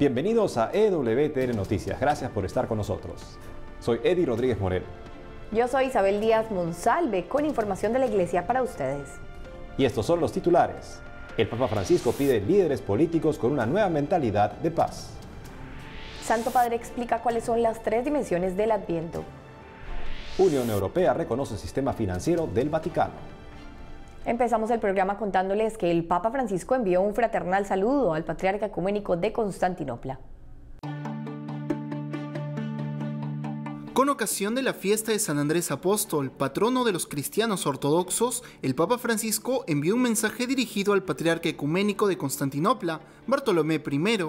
Bienvenidos a EWTN Noticias. Gracias por estar con nosotros. Soy Eddie Rodríguez Morel. Yo soy Isabel Díaz Monsalve con información de la Iglesia para ustedes. Y estos son los titulares. El Papa Francisco pide líderes políticos con una nueva mentalidad de paz. Santo Padre explica cuáles son las 3 dimensiones del Adviento. Unión Europea reconoce el sistema financiero del Vaticano. Empezamos el programa contándoles que el Papa Francisco envió un fraternal saludo al Patriarca Ecuménico de Constantinopla. Con ocasión de la fiesta de San Andrés Apóstol, patrono de los cristianos ortodoxos, el Papa Francisco envió un mensaje dirigido al Patriarca Ecuménico de Constantinopla, Bartolomé I.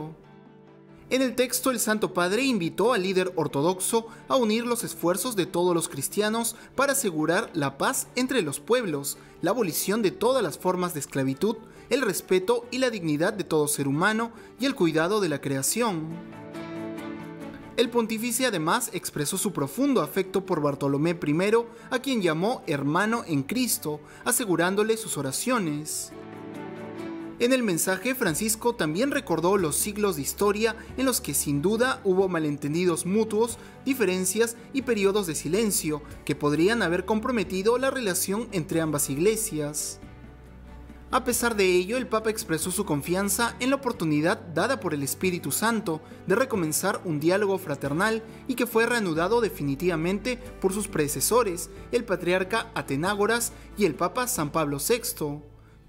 En el texto, el Santo Padre invitó al líder ortodoxo a unir los esfuerzos de todos los cristianos para asegurar la paz entre los pueblos, la abolición de todas las formas de esclavitud, el respeto y la dignidad de todo ser humano y el cuidado de la creación. El pontífice además expresó su profundo afecto por Bartolomé I, a quien llamó hermano en Cristo, asegurándole sus oraciones. En el mensaje, Francisco también recordó los siglos de historia en los que sin duda hubo malentendidos mutuos, diferencias y periodos de silencio que podrían haber comprometido la relación entre ambas iglesias. A pesar de ello, el Papa expresó su confianza en la oportunidad dada por el Espíritu Santo de recomenzar un diálogo fraternal y que fue reanudado definitivamente por sus predecesores, el Patriarca Atenágoras y el Papa San Pablo VI,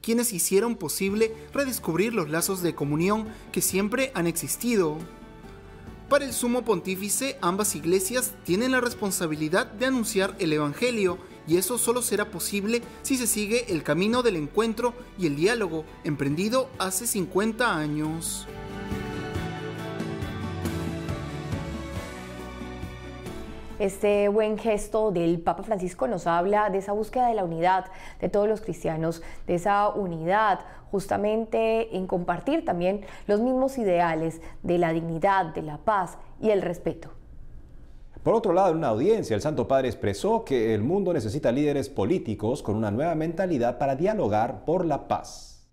quienes hicieron posible redescubrir los lazos de comunión que siempre han existido. Para el Sumo Pontífice, ambas iglesias tienen la responsabilidad de anunciar el Evangelio, y eso solo será posible si se sigue el camino del encuentro y el diálogo emprendido hace 50 años. Este buen gesto del Papa Francisco nos habla de esa búsqueda de la unidad de todos los cristianos, de esa unidad justamente en compartir también los mismos ideales de la dignidad, de la paz y el respeto. Por otro lado, en una audiencia, el Santo Padre expresó que el mundo necesita líderes políticos con una nueva mentalidad para dialogar por la paz.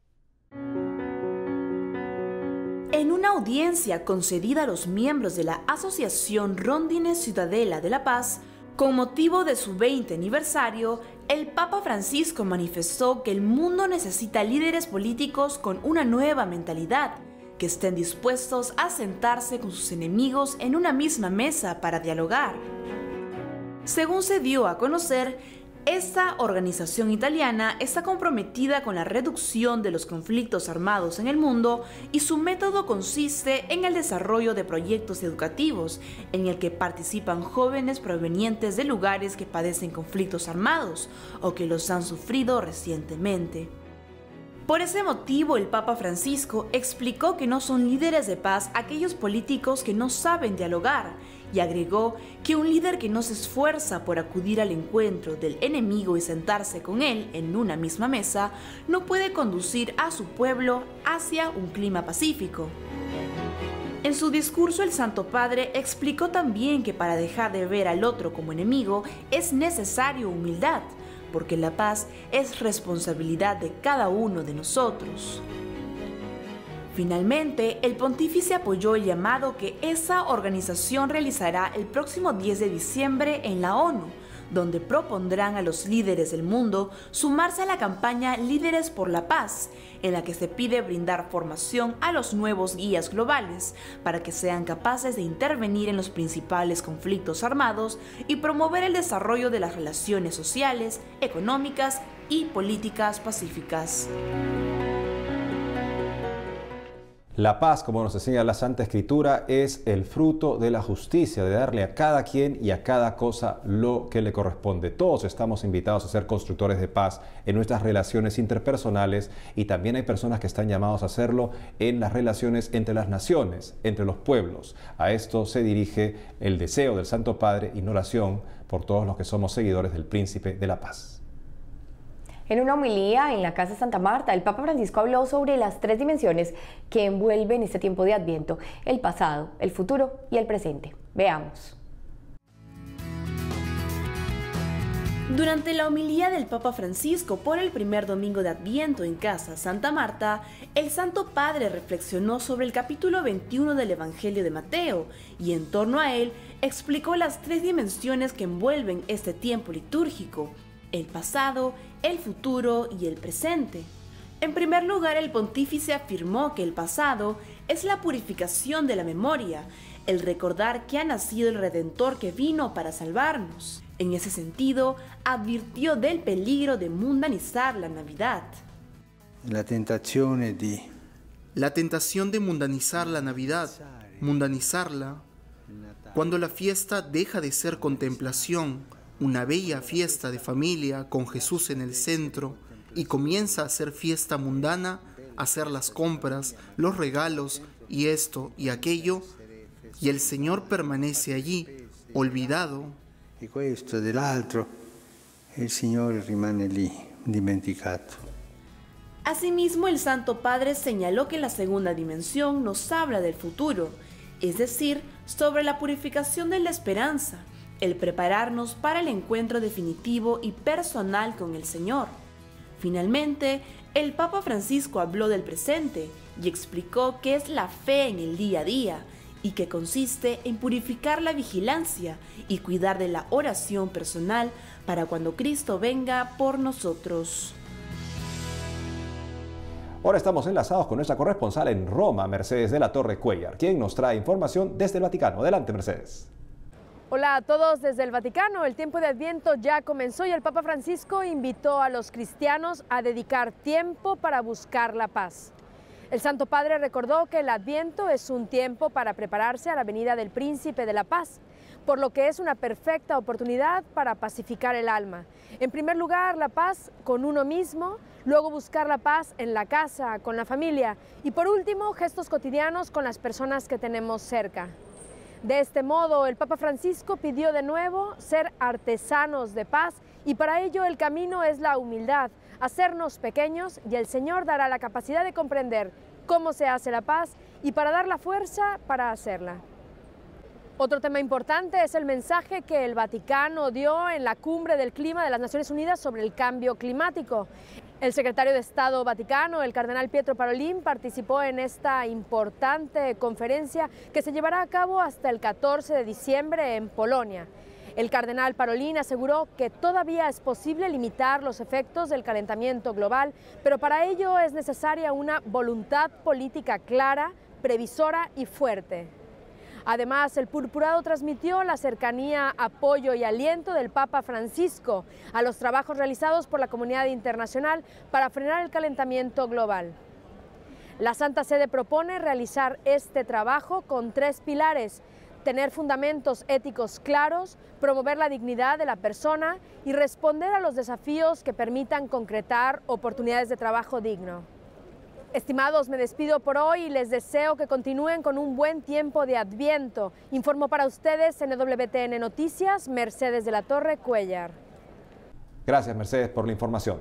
En una audiencia concedida a los miembros de la Asociación Rondine Ciudadela de la Paz, con motivo de su 20 aniversario, el Papa Francisco manifestó que el mundo necesita líderes políticos con una nueva mentalidad, que estén dispuestos a sentarse con sus enemigos en una misma mesa para dialogar. Según se dio a conocer, esta organización italiana está comprometida con la reducción de los conflictos armados en el mundo y su método consiste en el desarrollo de proyectos educativos en el que participan jóvenes provenientes de lugares que padecen conflictos armados o que los han sufrido recientemente. Por ese motivo, el Papa Francisco explicó que no son líderes de paz aquellos políticos que no saben dialogar, y agregó que un líder que no se esfuerza por acudir al encuentro del enemigo y sentarse con él en una misma mesa, no puede conducir a su pueblo hacia un clima pacífico. En su discurso, el Santo Padre explicó también que para dejar de ver al otro como enemigo es necesario humildad, porque la paz es responsabilidad de cada uno de nosotros. Finalmente, el pontífice apoyó el llamado que esa organización realizará el próximo 10 de diciembre en la ONU, donde propondrán a los líderes del mundo sumarse a la campaña Líderes por la Paz, en la que se pide brindar formación a los nuevos guías globales para que sean capaces de intervenir en los principales conflictos armados y promover el desarrollo de las relaciones sociales, económicas y políticas pacíficas. La paz, como nos enseña la Santa Escritura, es el fruto de la justicia, de darle a cada quien y a cada cosa lo que le corresponde. Todos estamos invitados a ser constructores de paz en nuestras relaciones interpersonales, y también hay personas que están llamados a hacerlo en las relaciones entre las naciones, entre los pueblos. A esto se dirige el deseo del Santo Padre en oración por todos los que somos seguidores del Príncipe de la Paz. En una homilía en la Casa Santa Marta, el Papa Francisco habló sobre las 3 dimensiones que envuelven este tiempo de Adviento: el pasado, el futuro y el presente. Veamos. Durante la homilía del Papa Francisco por el primer domingo de Adviento en Casa Santa Marta, el Santo Padre reflexionó sobre el capítulo 21 del Evangelio de Mateo y en torno a él explicó las tres dimensiones que envuelven este tiempo litúrgico: el pasado, el futuro y el presente. En primer lugar, el pontífice afirmó que el pasado es la purificación de la memoria, el recordar que ha nacido el Redentor que vino para salvarnos. En ese sentido, advirtió del peligro de mundanizar la Navidad. La tentación de mundanizar la Navidad, mundanizarla, cuando la fiesta deja de ser contemplación, una bella fiesta de familia con Jesús en el centro, y comienza a ser fiesta mundana, hacer las compras, los regalos y esto y aquello, y el Señor permanece allí, olvidado. Y questo dell'altro, el Señor rimane lì, dimenticato. Asimismo, el Santo Padre señaló que la segunda dimensión nos habla del futuro, es decir, sobre la purificación de la esperanza, el prepararnos para el encuentro definitivo y personal con el Señor. Finalmente, el Papa Francisco habló del presente y explicó que es la fe en el día a día y que consiste en purificar la vigilancia y cuidar de la oración personal para cuando Cristo venga por nosotros. Ahora estamos enlazados con nuestra corresponsal en Roma, Mercedes de la Torre Cuéllar, quien nos trae información desde el Vaticano. Adelante, Mercedes. Hola a todos desde el Vaticano. El tiempo de Adviento ya comenzó y el Papa Francisco invitó a los cristianos a dedicar tiempo para buscar la paz. El Santo Padre recordó que el Adviento es un tiempo para prepararse a la venida del Príncipe de la Paz, por lo que es una perfecta oportunidad para pacificar el alma. En primer lugar, la paz con uno mismo, luego buscar la paz en la casa, con la familia y por último, gestos cotidianos con las personas que tenemos cerca. De este modo, el Papa Francisco pidió de nuevo ser artesanos de paz y para ello el camino es la humildad, hacernos pequeños y el Señor dará la capacidad de comprender cómo se hace la paz y para dar la fuerza para hacerla. Otro tema importante es el mensaje que el Vaticano dio en la Cumbre del Clima de las Naciones Unidas sobre el cambio climático. El secretario de Estado Vaticano, el cardenal Pietro Parolin, participó en esta importante conferencia que se llevará a cabo hasta el 14 de diciembre en Polonia. El cardenal Parolin aseguró que todavía es posible limitar los efectos del calentamiento global, pero para ello es necesaria una voluntad política clara, previsora y fuerte. Además, el purpurado transmitió la cercanía, apoyo y aliento del Papa Francisco a los trabajos realizados por la comunidad internacional para frenar el calentamiento global. La Santa Sede propone realizar este trabajo con tres pilares: tener fundamentos éticos claros, promover la dignidad de la persona y responder a los desafíos que permitan concretar oportunidades de trabajo digno. Estimados, me despido por hoy y les deseo que continúen con un buen tiempo de Adviento. Informó para ustedes en WTN Noticias, Mercedes de la Torre Cuéllar. Gracias, Mercedes, por la información.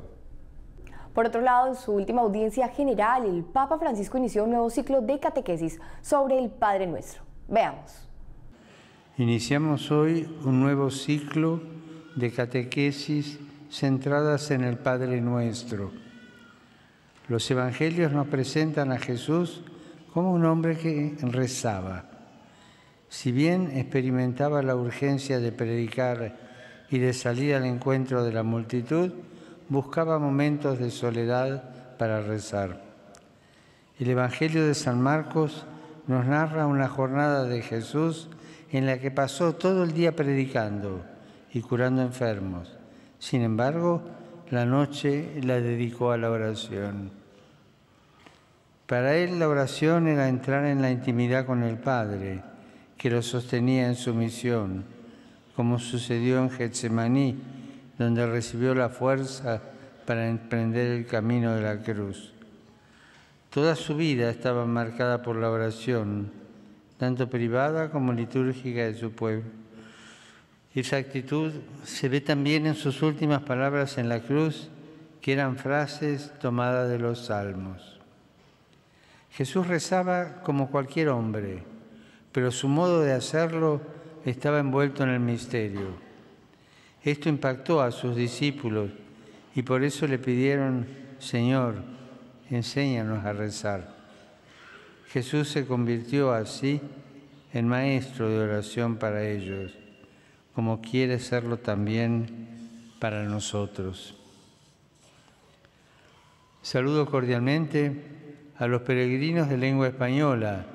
Por otro lado, en su última audiencia general, el Papa Francisco inició un nuevo ciclo de catequesis sobre el Padre Nuestro. Veamos. Iniciamos hoy un nuevo ciclo de catequesis centradas en el Padre Nuestro. Los evangelios nos presentan a Jesús como un hombre que rezaba. Si bien experimentaba la urgencia de predicar y de salir al encuentro de la multitud, buscaba momentos de soledad para rezar. El Evangelio de San Marcos nos narra una jornada de Jesús en la que pasó todo el día predicando y curando enfermos. Sin embargo, la noche la dedicó a la oración. Para él la oración era entrar en la intimidad con el Padre, que lo sostenía en su misión, como sucedió en Getsemaní, donde recibió la fuerza para emprender el camino de la cruz. Toda su vida estaba marcada por la oración, tanto privada como litúrgica de su pueblo. Esa actitud se ve también en sus últimas palabras en la cruz, que eran frases tomadas de los Salmos. Jesús rezaba como cualquier hombre, pero su modo de hacerlo estaba envuelto en el misterio. Esto impactó a sus discípulos y por eso le pidieron: Señor, enséñanos a rezar. Jesús se convirtió así en maestro de oración para ellos, como quiere serlo también para nosotros. Saludo cordialmente a los peregrinos de lengua española,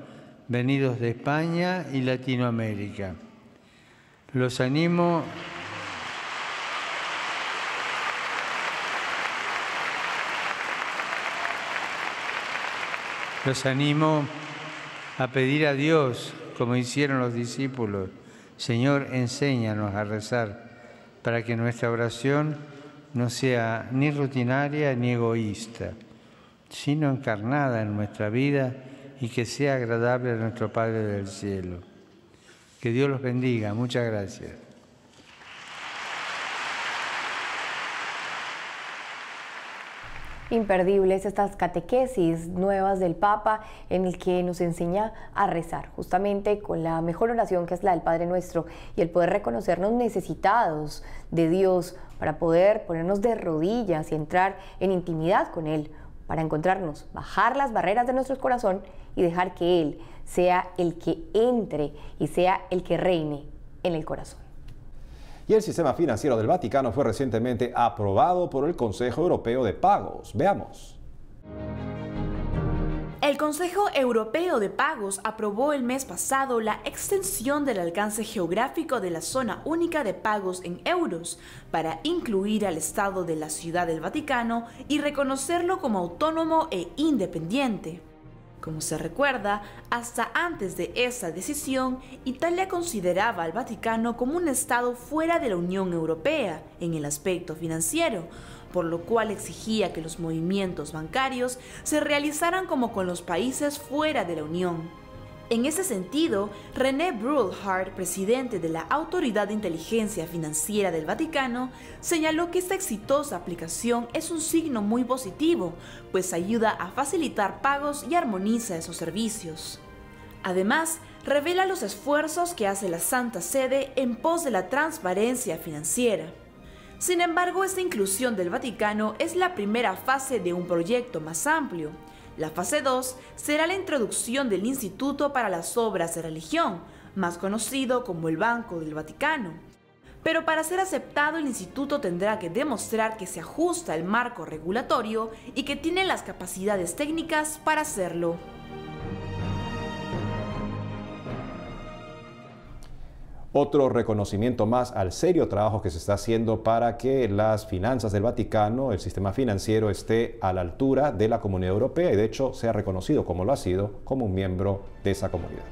venidos de España y Latinoamérica. Los animo a pedir a Dios, como hicieron los discípulos: Señor, enséñanos a rezar, para que nuestra oración no sea ni rutinaria ni egoísta, sino encarnada en nuestra vida y que sea agradable a nuestro Padre del cielo. Que Dios los bendiga. Muchas gracias. Imperdibles estas catequesis nuevas del Papa, en el que nos enseña a rezar justamente con la mejor oración, que es la del Padre Nuestro, y el poder reconocernos necesitados de Dios para poder ponernos de rodillas y entrar en intimidad con Él, para encontrarnos, bajar las barreras de nuestro corazón y dejar que Él sea el que entre y sea el que reine en el corazón. Y el sistema financiero del Vaticano fue recientemente aprobado por el Consejo Europeo de Pagos. Veamos. El Consejo Europeo de Pagos aprobó el mes pasado la extensión del alcance geográfico de la zona única de pagos en euros para incluir al Estado de la Ciudad del Vaticano y reconocerlo como autónomo e independiente. Como se recuerda, hasta antes de esa decisión, Italia consideraba al Vaticano como un Estado fuera de la Unión Europea en el aspecto financiero, por lo cual exigía que los movimientos bancarios se realizaran como con los países fuera de la Unión. En ese sentido, René Brulhart, presidente de la Autoridad de Inteligencia Financiera del Vaticano, señaló que esta exitosa aplicación es un signo muy positivo, pues ayuda a facilitar pagos y armoniza esos servicios. Además, revela los esfuerzos que hace la Santa Sede en pos de la transparencia financiera. Sin embargo, esta inclusión del Vaticano es la primera fase de un proyecto más amplio. La fase 2 será la introducción del Instituto para las Obras de Religión, más conocido como el Banco del Vaticano. Pero para ser aceptado, el instituto tendrá que demostrar que se ajusta al marco regulatorio y que tiene las capacidades técnicas para hacerlo. Otro reconocimiento más al serio trabajo que se está haciendo para que las finanzas del Vaticano, el sistema financiero, esté a la altura de la Comunidad Europea y de hecho sea reconocido, como lo ha sido, como un miembro de esa comunidad.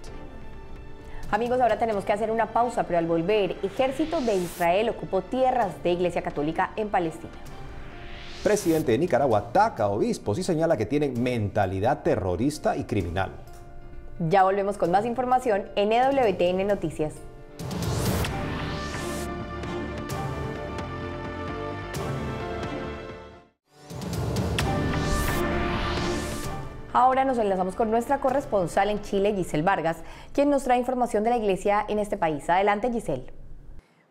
Amigos, ahora tenemos que hacer una pausa, pero al volver, Ejército de Israel ocupó tierras de Iglesia Católica en Palestina. Presidente de Nicaragua ataca a obispos y señala que tienen mentalidad terrorista y criminal. Ya volvemos con más información en EWTN Noticias. Ahora nos enlazamos con nuestra corresponsal en Chile, Giselle Vargas, quien nos trae información de la iglesia en este país. Adelante, Giselle.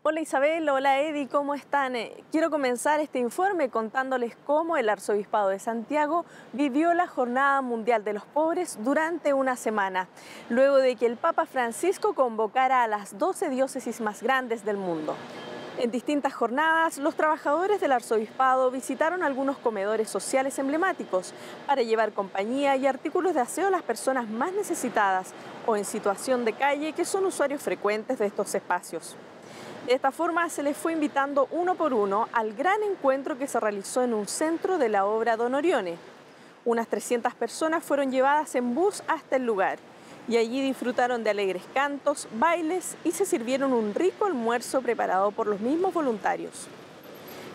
Hola Isabel, hola Eddie, ¿cómo están? Quiero comenzar este informe contándoles cómo el Arzobispado de Santiago vivió la Jornada Mundial de los Pobres durante una semana, luego de que el Papa Francisco convocara a las 12 diócesis más grandes del mundo. En distintas jornadas, los trabajadores del arzobispado visitaron algunos comedores sociales emblemáticos para llevar compañía y artículos de aseo a las personas más necesitadas o en situación de calle que son usuarios frecuentes de estos espacios. De esta forma se les fue invitando uno por uno al gran encuentro que se realizó en un centro de la obra Don Orione. Unas 300 personas fueron llevadas en bus hasta el lugar y allí disfrutaron de alegres cantos, bailes y se sirvieron un rico almuerzo preparado por los mismos voluntarios.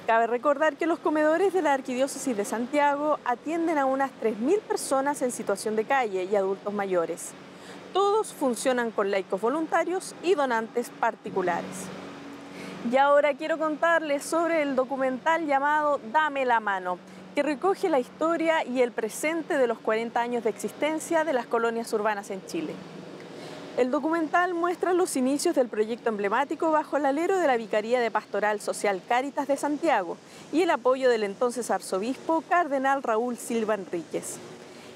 Cabe recordar que los comedores de la Arquidiócesis de Santiago atienden a unas 3.000 personas en situación de calle y adultos mayores. Todos funcionan con laicos voluntarios y donantes particulares. Y ahora quiero contarles sobre el documental llamado Dame la mano, que recoge la historia y el presente de los 40 años de existencia de las colonias urbanas en Chile. El documental muestra los inicios del proyecto emblemático bajo el alero de la Vicaría de Pastoral Social Cáritas de Santiago y el apoyo del entonces arzobispo Cardenal Raúl Silva Enríquez.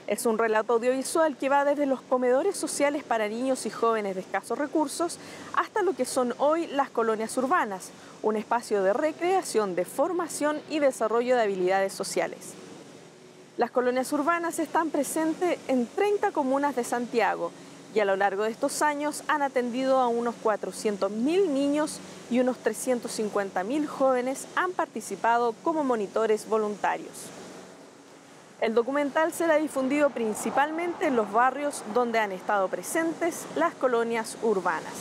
Es un relato audiovisual que va desde los comedores sociales para niños y jóvenes de escasos recursos hasta lo que son hoy las colonias urbanas, un espacio de recreación, de formación y desarrollo de habilidades sociales. Las colonias urbanas están presentes en 30 comunas de Santiago y a lo largo de estos años han atendido a unos 400.000 niños y unos 350.000 jóvenes han participado como monitores voluntarios. El documental será difundido principalmente en los barrios donde han estado presentes las colonias urbanas.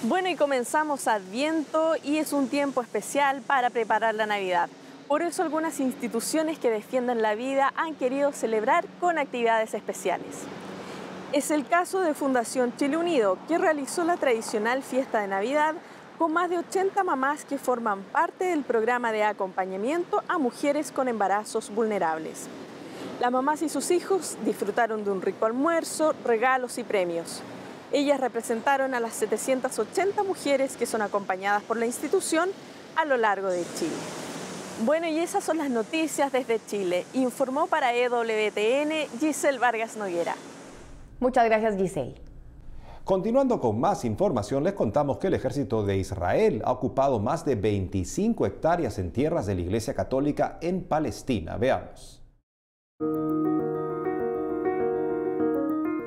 Bueno, y comenzamos Adviento y es un tiempo especial para preparar la Navidad. Por eso algunas instituciones que defienden la vida han querido celebrar con actividades especiales. Es el caso de Fundación Chile Unido, que realizó la tradicional fiesta de Navidad con más de 80 mamás que forman parte del programa de acompañamiento a mujeres con embarazos vulnerables. Las mamás y sus hijos disfrutaron de un rico almuerzo, regalos y premios. Ellas representaron a las 780 mujeres que son acompañadas por la institución a lo largo de Chile. Bueno, y esas son las noticias desde Chile. Informó para EWTN Giselle Vargas Noguera. Muchas gracias, Giselle. Continuando con más información, les contamos que el ejército de Israel ha ocupado más de 25 hectáreas en tierras de la Iglesia Católica en Palestina. Veamos.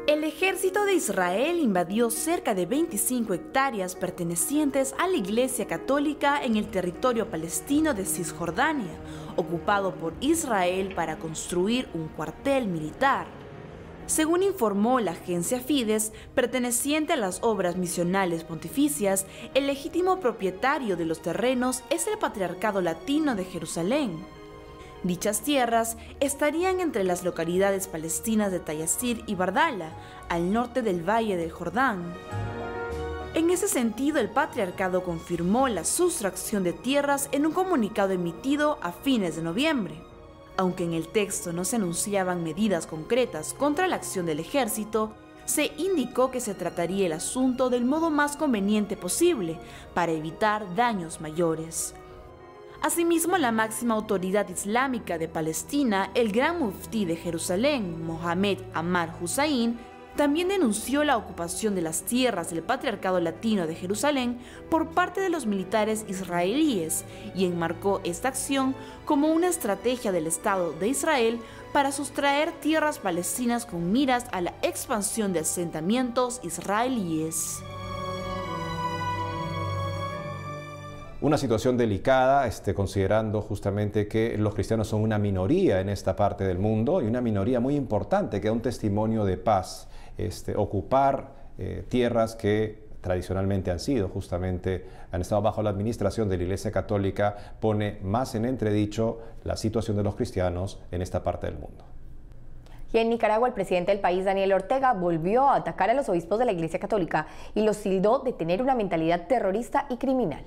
El ejército de Israel invadió cerca de 25 hectáreas pertenecientes a la Iglesia Católica en el territorio palestino de Cisjordania, ocupado por Israel para construir un cuartel militar. Según informó la agencia Fides, perteneciente a las obras misionales pontificias, el legítimo propietario de los terrenos es el Patriarcado Latino de Jerusalén. Dichas tierras estarían entre las localidades palestinas de Tayasir y Bardala, al norte del Valle del Jordán. En ese sentido, el Patriarcado confirmó la sustracción de tierras en un comunicado emitido a fines de noviembre. Aunque en el texto no se anunciaban medidas concretas contra la acción del ejército, se indicó que se trataría el asunto del modo más conveniente posible para evitar daños mayores. Asimismo, la máxima autoridad islámica de Palestina, el Gran Muftí de Jerusalén, Mohamed Ammar Hussain, también denunció la ocupación de las tierras del Patriarcado Latino de Jerusalén por parte de los militares israelíes y enmarcó esta acción como una estrategia del Estado de Israel para sustraer tierras palestinas con miras a la expansión de asentamientos israelíes. Una situación delicada, considerando justamente que los cristianos son una minoría en esta parte del mundo y una minoría muy importante que da un testimonio de paz. Ocupar tierras que tradicionalmente han estado bajo la administración de la Iglesia Católica, pone más en entredicho la situación de los cristianos en esta parte del mundo. Y en Nicaragua, el presidente del país, Daniel Ortega, volvió a atacar a los obispos de la Iglesia Católica y los tildó de tener una mentalidad terrorista y criminal.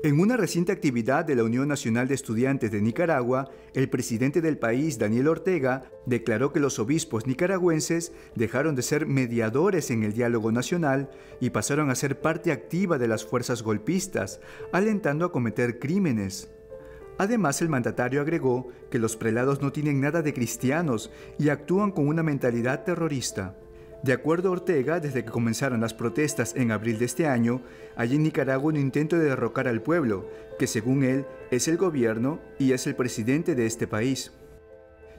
En una reciente actividad de la Unión Nacional de Estudiantes de Nicaragua, el presidente del país, Daniel Ortega, declaró que los obispos nicaragüenses dejaron de ser mediadores en el diálogo nacional y pasaron a ser parte activa de las fuerzas golpistas, alentando a cometer crímenes. Además, el mandatario agregó que los prelados no tienen nada de cristianos y actúan con una mentalidad terrorista. De acuerdo a Ortega, desde que comenzaron las protestas en abril de este año, hay en Nicaragua un intento de derrocar al pueblo, que según él es el gobierno y es el presidente de este país.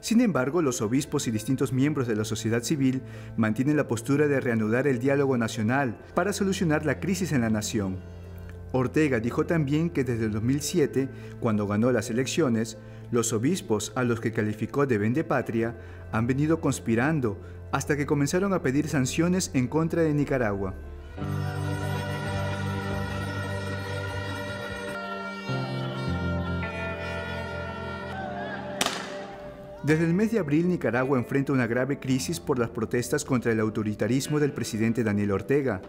Sin embargo, los obispos y distintos miembros de la sociedad civil mantienen la postura de reanudar el diálogo nacional para solucionar la crisis en la nación. Ortega dijo también que desde el 2007, cuando ganó las elecciones, los obispos, a los que calificó de vendepatria, han venido conspirando hasta que comenzaron a pedir sanciones en contra de Nicaragua. Desde el mes de abril, Nicaragua enfrenta una grave crisis por las protestas contra el autoritarismo del presidente Daniel Ortega.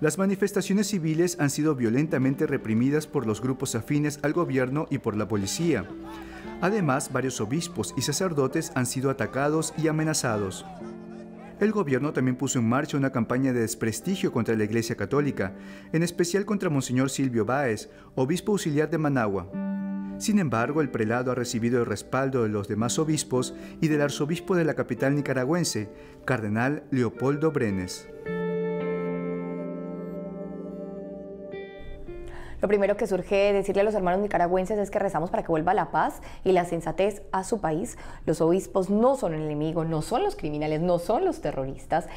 Las manifestaciones civiles han sido violentamente reprimidas por los grupos afines al gobierno y por la policía. Además, varios obispos y sacerdotes han sido atacados y amenazados. El gobierno también puso en marcha una campaña de desprestigio contra la Iglesia Católica, en especial contra Monseñor Silvio Báez, obispo auxiliar de Managua. Sin embargo, el prelado ha recibido el respaldo de los demás obispos y del arzobispo de la capital nicaragüense, Cardenal Leopoldo Brenes. Lo primero que surge decirle a los hermanos nicaragüenses es que rezamos para que vuelva la paz y la sensatez a su país. Los obispos no son el enemigo, no son los criminales, no son los terroristas.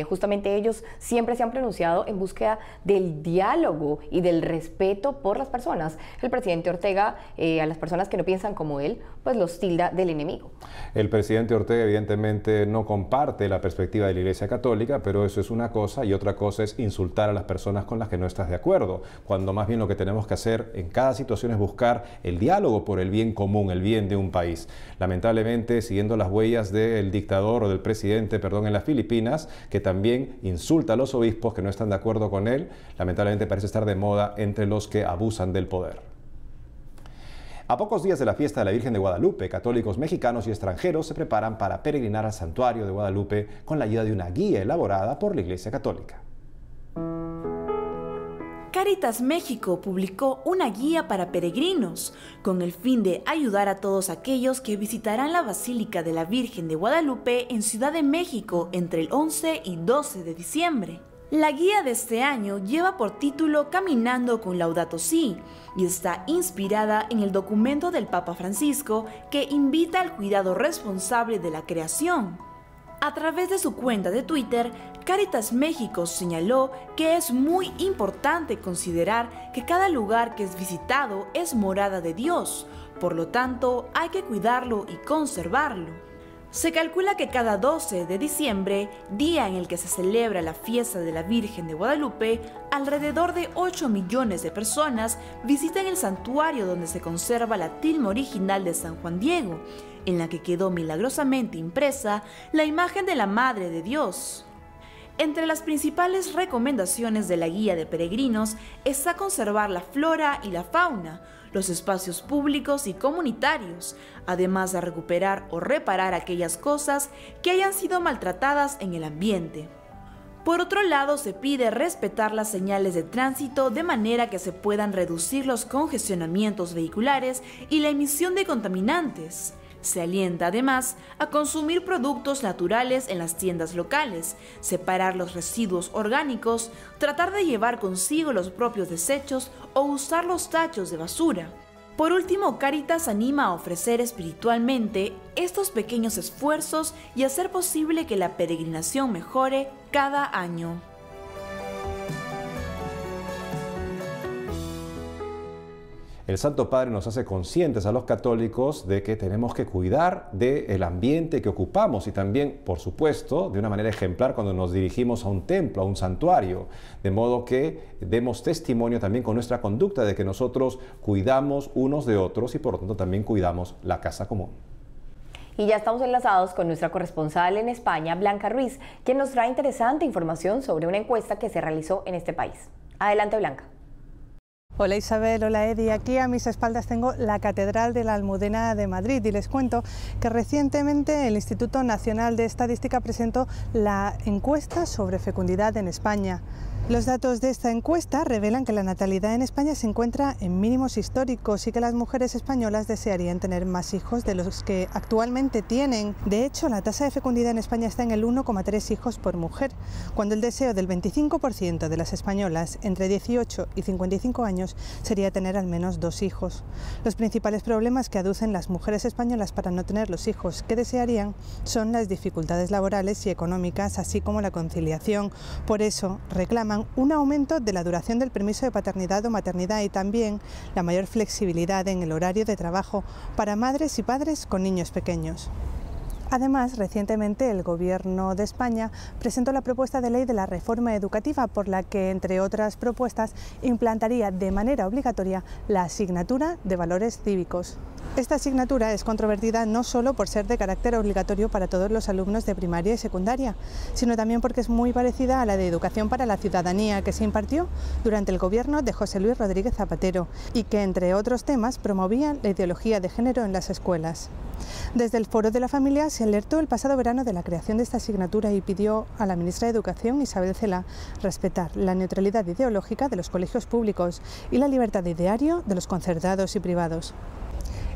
Justamente ellos siempre se han pronunciado en búsqueda del diálogo y del respeto por las personas. El presidente Ortega, a las personas que no piensan como él, pues los tilda del enemigo. El presidente Ortega evidentemente no comparte la perspectiva de la Iglesia Católica, pero eso es una cosa y otra cosa es insultar a las personas con las que no estás de acuerdo, cuando más bien lo que tenemos que hacer en cada situación es buscar el diálogo por el bien común, el bien de un país. Lamentablemente, siguiendo las huellas del dictador o del presidente, en las Filipinas, que también insulta a los obispos que no están de acuerdo con él, lamentablemente parece estar de moda entre los que abusan del poder. A pocos días de la fiesta de la Virgen de Guadalupe, católicos mexicanos y extranjeros se preparan para peregrinar al santuario de Guadalupe con la ayuda de una guía elaborada por la Iglesia Católica. Cáritas México publicó una guía para peregrinos, con el fin de ayudar a todos aquellos que visitarán la Basílica de la Virgen de Guadalupe en Ciudad de México entre el 11 y 12 de diciembre. La guía de este año lleva por título Caminando con Laudato Si y está inspirada en el documento del Papa Francisco que invita al cuidado responsable de la creación. A través de su cuenta de Twitter, Cáritas México señaló que es muy importante considerar que cada lugar que es visitado es morada de Dios, por lo tanto hay que cuidarlo y conservarlo. Se calcula que cada 12 de diciembre, día en el que se celebra la fiesta de la Virgen de Guadalupe, alrededor de 8 millones de personas visitan el santuario donde se conserva la tilma original de San Juan Diego, en la que quedó milagrosamente impresa la imagen de la Madre de Dios. Entre las principales recomendaciones de la guía de peregrinos está conservar la flora y la fauna, los espacios públicos y comunitarios, además de recuperar o reparar aquellas cosas que hayan sido maltratadas en el ambiente. Por otro lado, se pide respetar las señales de tránsito de manera que se puedan reducir los congestionamientos vehiculares y la emisión de contaminantes. Se alienta además a consumir productos naturales en las tiendas locales, separar los residuos orgánicos, tratar de llevar consigo los propios desechos o usar los tachos de basura. Por último, Cáritas anima a ofrecer espiritualmente estos pequeños esfuerzos y hacer posible que la peregrinación mejore cada año. El Santo Padre nos hace conscientes a los católicos de que tenemos que cuidar del ambiente que ocupamos y también, por supuesto, de una manera ejemplar cuando nos dirigimos a un templo, a un santuario, de modo que demos testimonio también con nuestra conducta de que nosotros cuidamos unos de otros y por lo tanto también cuidamos la casa común. Y ya estamos enlazados con nuestra corresponsal en España, Blanca Ruiz, quien nos trae interesante información sobre una encuesta que se realizó en este país. Adelante, Blanca. Hola Isabel, hola Edi. Aquí a mis espaldas tengo la Catedral de la Almudena de Madrid y les cuento que recientemente el Instituto Nacional de Estadística presentó la encuesta sobre fecundidad en España. Los datos de esta encuesta revelan que la natalidad en España se encuentra en mínimos históricos y que las mujeres españolas desearían tener más hijos de los que actualmente tienen. De hecho, la tasa de fecundidad en España está en el 1,3 hijos por mujer, cuando el deseo del 25% de las españolas entre 18 y 55 años sería tener al menos 2 hijos. Los principales problemas que aducen las mujeres españolas para no tener los hijos que desearían son las dificultades laborales y económicas, así como la conciliación. Por eso reclaman un aumento de la duración del permiso de paternidad o maternidad y también la mayor flexibilidad en el horario de trabajo para madres y padres con niños pequeños. Además, recientemente el Gobierno de España presentó la propuesta de ley de la reforma educativa por la que, entre otras propuestas, implantaría de manera obligatoria la asignatura de valores cívicos. Esta asignatura es controvertida no solo por ser de carácter obligatorio para todos los alumnos de primaria y secundaria, sino también porque es muy parecida a la de Educación para la Ciudadanía que se impartió durante el gobierno de José Luis Rodríguez Zapatero y que, entre otros temas, promovía la ideología de género en las escuelas. Desde el Foro de la Familia se alertó el pasado verano de la creación de esta asignatura y pidió a la ministra de Educación, Isabel Celaá, respetar la neutralidad ideológica de los colegios públicos y la libertad de ideario de los concertados y privados.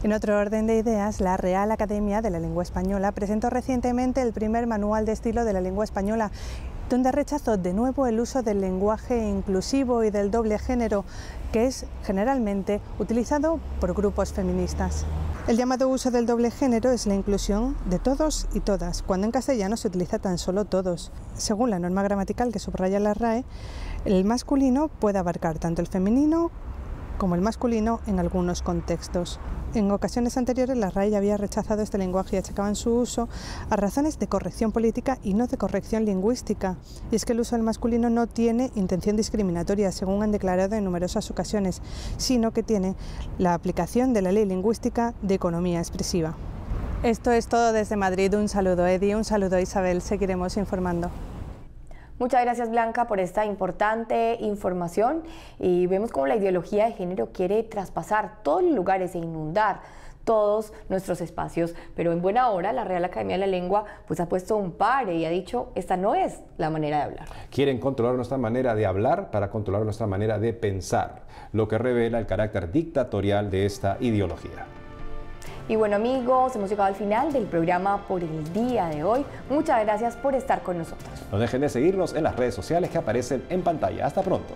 En otro orden de ideas, la Real Academia de la Lengua Española presentó recientemente el primer manual de estilo de la lengua española, donde rechazó de nuevo el uso del lenguaje inclusivo y del doble género, que es generalmente utilizado por grupos feministas. El llamado uso del doble género es la inclusión de todos y todas, cuando en castellano se utiliza tan solo todos. Según la norma gramatical que subraya la RAE, el masculino puede abarcar tanto el femenino como el masculino en algunos contextos. En ocasiones anteriores la RAE ya había rechazado este lenguaje y achacaban su uso a razones de corrección política y no de corrección lingüística. Y es que el uso del masculino no tiene intención discriminatoria, según han declarado en numerosas ocasiones, sino que tiene la aplicación de la ley lingüística de economía expresiva. Esto es todo desde Madrid. Un saludo, Edi, un saludo, Isabel. Seguiremos informando. Muchas gracias, Blanca, por esta importante información, y vemos cómo la ideología de género quiere traspasar todos los lugares e inundar todos nuestros espacios, pero en buena hora la Real Academia de la Lengua pues ha puesto un pare y ha dicho, esta no es la manera de hablar. Quieren controlar nuestra manera de hablar para controlar nuestra manera de pensar, lo que revela el carácter dictatorial de esta ideología. Y bueno, amigos, hemos llegado al final del programa por el día de hoy. Muchas gracias por estar con nosotros. No dejen de seguirnos en las redes sociales que aparecen en pantalla. Hasta pronto.